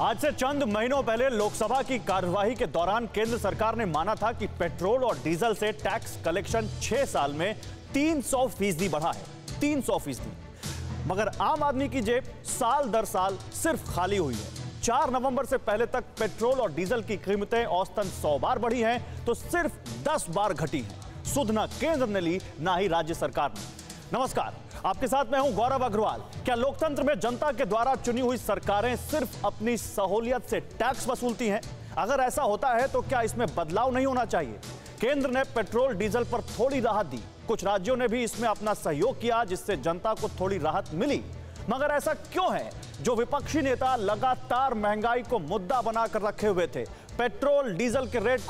आज से चंद महीनों पहले लोकसभा की कार्यवाही के दौरान केंद्र सरकार ने माना था कि पेट्रोल और डीजल से टैक्स कलेक्शन 6 साल में 300% बढ़ा है। 300%। मगर आम आदमी की जेब साल दर साल सिर्फ खाली हुई है। 4 नवंबर से पहले तक पेट्रोल और डीजल की कीमतें औसतन 100 बार बढ़ी हैं तो सिर्फ 10 बार घटी हैं। सुध ना केंद्र ने ली ना ही राज्य सरकार ने। नमस्कार, आपके साथ मैं हूं गौरव अग्रवाल। क्या लोकतंत्र में जनता के द्वारा चुनी हुई सरकारें सिर्फ अपनी सहूलियत से टैक्स वसूलती हैं? अगर ऐसा होता है तो क्या इसमें बदलाव नहीं होना चाहिए? केंद्र ने पेट्रोल डीजल पर थोड़ी राहत दी, कुछ राज्यों ने भी इसमें अपना सहयोग किया जिससे जनता को थोड़ी राहत मिली। मगर ऐसा क्यों है जो विपक्षी नेता लगातार महंगाई को मुद्दा बनाकर रखे हुए थे, पेट्रोल डीजल के रेट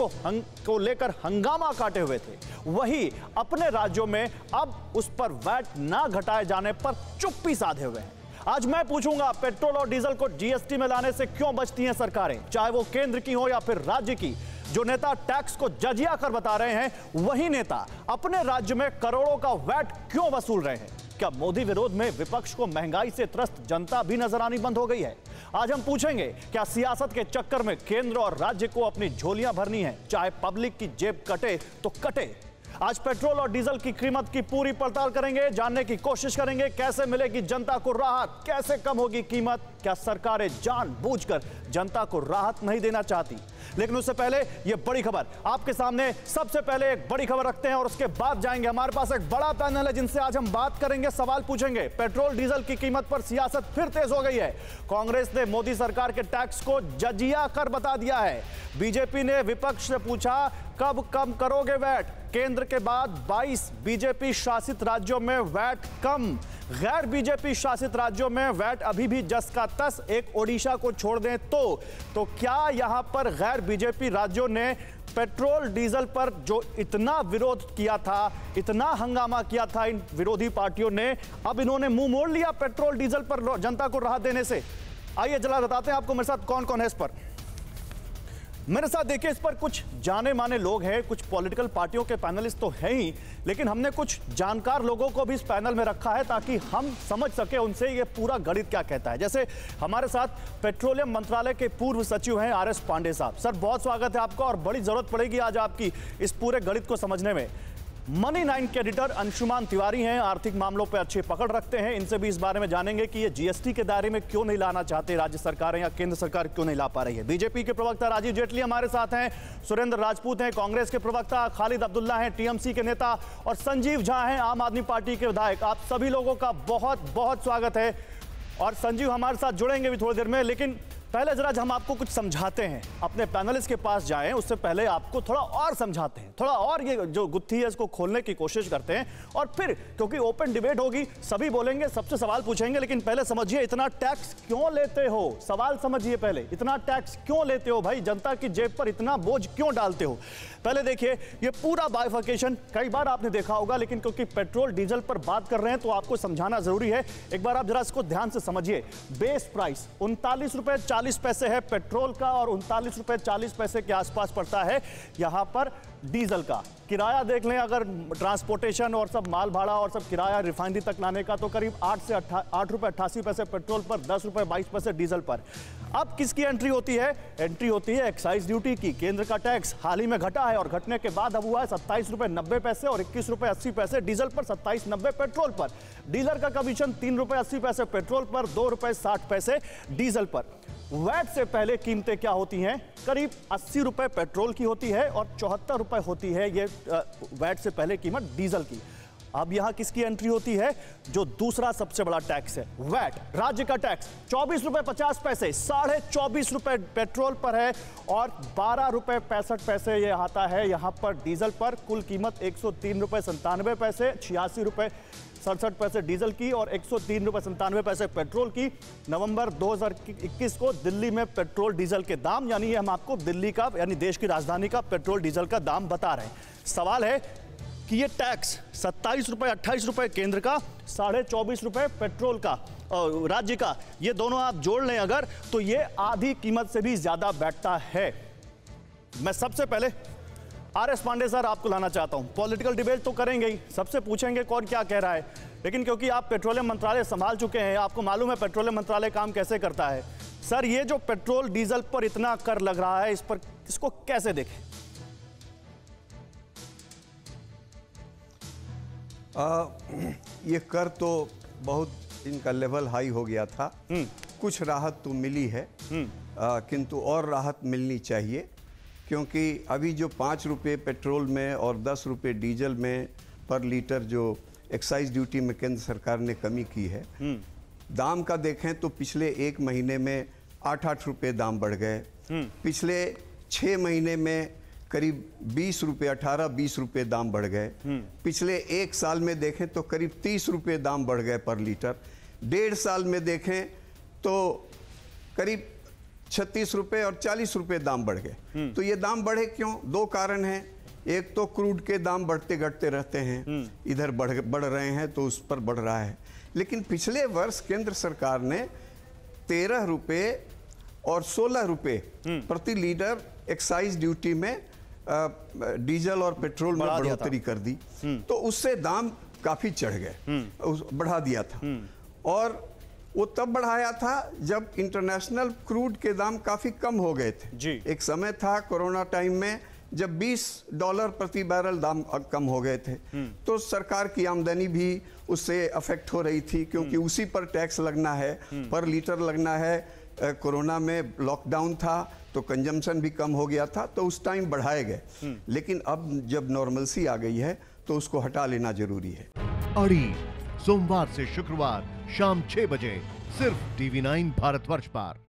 को लेकर हंगामा काटे हुए थे, वही अपने राज्यों में अब उस पर वैट ना घटाए जाने पर चुप्पी साधे हुए हैं? आज मैं पूछूंगा, पेट्रोल और डीजल को जीएसटी में लाने से क्यों बचती हैं सरकारें, चाहे वो केंद्र की हो या फिर राज्य की? जो नेता टैक्स को जजिया कर बता रहे हैं, वही नेता अपने राज्य में करोड़ों का वैट क्यों वसूल रहे हैं? क्या मोदी विरोध में विपक्ष को महंगाई से त्रस्त जनता भी नजर आनी बंद हो गई है? आज हम पूछेंगे, क्या सियासत के चक्कर में केंद्र और राज्य को अपनी झोलियां भरनी है, चाहे पब्लिक की जेब कटे तो कटे? आज पेट्रोल और डीजल की कीमत की पूरी पड़ताल करेंगे, जानने की कोशिश करेंगे कैसे मिलेगी जनता को राहत, कैसे कम होगी कीमत, क्या सरकारें जानबूझकर जनता को राहत नहीं देना चाहती? लेकिन उससे पहले ये बड़ी खबर आपके सामने। सबसे पहले एक बड़ी खबर रखते हैं और उसके बाद जाएंगे। हमारे पास एक बड़ा पैनल है जिनसे आज हम बात करेंगे, सवाल पूछेंगे। पेट्रोल डीजल की कीमत पर सियासत फिर तेज हो गई है। कांग्रेस ने मोदी सरकार के टैक्स को जजिया कर बता दिया है। बीजेपी ने विपक्ष से पूछा, कब कम करोगे वैट? केंद्र के बाद 22 बीजेपी शासित राज्यों में वैट कम, गैर बीजेपी शासित राज्यों में वैट अभी भी जस का तस, एक ओडिशा को छोड़ दें तो क्या यहां पर गैर बीजेपी राज्यों ने पेट्रोल डीजल पर जो इतना विरोध किया था, इतना हंगामा किया था इन विरोधी पार्टियों ने, अब इन्होंने मुंह मोड़ लिया पेट्रोल डीजल पर जनता को राहत देने से? आइए जरा बताते हैं आपको मेरे साथ कौन कौन है इस पर। मेरे साथ देखिए, इस पर कुछ जाने माने लोग हैं, कुछ पॉलिटिकल पार्टियों के पैनलिस्ट तो हैं ही, लेकिन हमने कुछ जानकार लोगों को भी इस पैनल में रखा है ताकि हम समझ सके उनसे ये पूरा गणित क्या कहता है। जैसे हमारे साथ पेट्रोलियम मंत्रालय के पूर्व सचिव हैं आर एस पांडे साहब। सर, बहुत स्वागत है आपका और बड़ी जरूरत पड़ेगी आज आपकी इस पूरे गणित को समझने में। मनी 9 के एडिटर अंशुमान तिवारी हैं, आर्थिक मामलों पर अच्छी पकड़ रखते हैं। इनसे भी इस बारे में जानेंगे कि ये जीएसटी के दायरे में क्यों नहीं लाना चाहते राज्य सरकारें या केंद्र सरकार क्यों नहीं ला पा रही है। बीजेपी के प्रवक्ता राजीव जेटली हमारे साथ हैं, सुरेंद्र राजपूत हैं, कांग्रेस के प्रवक्ता खालिद अब्दुल्ला हैं, टीएमसी के नेता, और संजीव झा हैं, आम आदमी पार्टी के विधायक। आप सभी लोगों का बहुत बहुत स्वागत है। और संजीव हमारे साथ जुड़ेंगे भी थोड़ी देर में, लेकिन पहले जरा हम आपको कुछ समझाते हैं, अपने पैनलिस्ट के पास जाएं उससे पहले आपको थोड़ा और समझाते हैं, थोड़ा और ये जो गुत्थी है इसको खोलने की कोशिश करते हैं, और फिर क्योंकि ओपन डिबेट होगी, सभी बोलेंगे, सबसे सवाल पूछेंगे। लेकिन पहले समझिए, इतना टैक्स क्यों लेते हो? सवाल समझिए पहले, इतना टैक्स क्यों लेते हो भाई? जनता की जेब पर इतना बोझ क्यों डालते हो? पहले देखिए, ये पूरा बाइफर्केशन कई बार आपने देखा होगा, लेकिन क्योंकि पेट्रोल डीजल पर बात कर रहे हैं तो आपको समझाना जरूरी है। एक बार आप जरा इसको ध्यान से समझिए। बेस प्राइस 39 रुपए 40 पैसे है पेट्रोल का और 39 रुपए 40 पैसे के आसपास पड़ता है यहां पर डीजल का। किराया देख लें, अगर ट्रांसपोर्टेशन और सब माल भाड़ा और सब किराया रिफाइनरी तक लाने का, तो करीब 8 रुपए 88 पैसे पेट्रोल पर, 10 रुपए 22 पैसे डीजल पर। अब किसकी एंट्री होती है? एंट्री होती है एक्साइज ड्यूटी की। केंद्र का टैक्स हाल ही में घटा है और घटने के बाद अब हुआ है 27 रुपए 90 पैसे और 21 रुपए 80 पैसे डीजल पर, 27.90 पेट्रोल पर। डीलर का कमीशन 3 रुपए 80 पैसे पेट्रोल पर, 2 रुपए 60 पैसे डीजल पर। वैट से पहले कीमतें क्या होती हैं? करीब 80 रुपए पेट्रोल की होती है और 74 रुपए होती है ये वैट से पहले कीमत डीजल की। अब यहां किसकी एंट्री होती है? जो दूसरा सबसे बड़ा टैक्स है, वैट, राज्य का टैक्स। 24 रुपए 50 पैसे, 24.5 रुपए पेट्रोल पर है और 12 रुपए 65 पैसे ये आता है यहां पर डीजल पर। कुल कीमत 103 रुपए 97 पैसे, 86 रुपए 67 पैसे डीजल की और 103 रुपए 97 पैसे पेट्रोल की। नवंबर 2021 को दिल्ली में पेट्रोल डीजल के दाम, यानी ये हम आपको दिल्ली का, यानी देश की राजधानी का पेट्रोल डीजल का दाम बता रहे हैं। सवाल है कि ये टैक्स 27 रुपए 28 रुपए केंद्र का, 24.5 रुपए पेट्रोल का राज्य का, ये दोनों आप जोड़ लें अगर, तो ये आधी कीमत से भी ज्यादा बैठता है। मैं सबसे पहले आर.एस. पांडे सर, आपको लाना चाहता हूं। पॉलिटिकल डिबेट तो करेंगे ही, सबसे पूछेंगे कौन क्या कह रहा है, लेकिन क्योंकि आप पेट्रोलियम मंत्रालय संभाल चुके हैं, आपको मालूम है पेट्रोलियम मंत्रालय काम कैसे करता है। सर, ये जो पेट्रोल डीजल पर इतना कर लग रहा है, इस पर इसको कैसे देखें? ये कर तो बहुत इनका लेवल हाई हो गया था। कुछ राहत तो मिली है, किंतु और राहत मिलनी चाहिए, क्योंकि अभी जो 5 रुपये पेट्रोल में और 10 रुपये डीजल में पर लीटर जो एक्साइज ड्यूटी में केंद्र सरकार ने कमी की है, दाम का देखें तो पिछले 1 महीने में 8-8 रुपये दाम बढ़ गए। पिछले 6 महीने में करीब 20 रुपये, 18-20 रुपये दाम बढ़ गए। पिछले 1 साल में देखें तो करीब 30 रुपये दाम बढ़ गए पर लीटर। 1.5 साल में देखें तो करीब 36 रुपये और 40 रुपये दाम बढ़ गए। तो ये दाम बढ़े क्यों? 2 कारण हैं। एक तो क्रूड के दाम बढ़ते घटते रहते हैं, इधर बढ़ रहे हैं तो उस पर बढ़ रहा है। लेकिन पिछले वर्ष केंद्र सरकार ने 13 रुपये और 16 रुपये प्रति लीटर एक्साइज ड्यूटी में डीजल और पेट्रोल में बढ़ोतरी कर दी, तो उससे दाम काफी चढ़ गए, बढ़ा दिया था। और वो तब बढ़ाया था जब इंटरनेशनल क्रूड के दाम काफी कम हो गए थे जी। एक समय था कोरोना टाइम में जब $20 प्रति बैरल दाम कम हो गए थे, तो सरकार की आमदनी भी उससे अफेक्ट हो रही थी, क्योंकि उसी पर टैक्स लगना है, पर लीटर लगना है। कोरोना में लॉकडाउन था तो कंजम्पशन भी कम हो गया था, तो उस टाइम बढ़ाए गए। लेकिन अब जब नॉर्मलसी आ गई है तो उसको हटा लेना जरूरी है। अड़ी सोमवार से शुक्रवार शाम 6 बजे सिर्फ TV9 भारतवर्ष पर।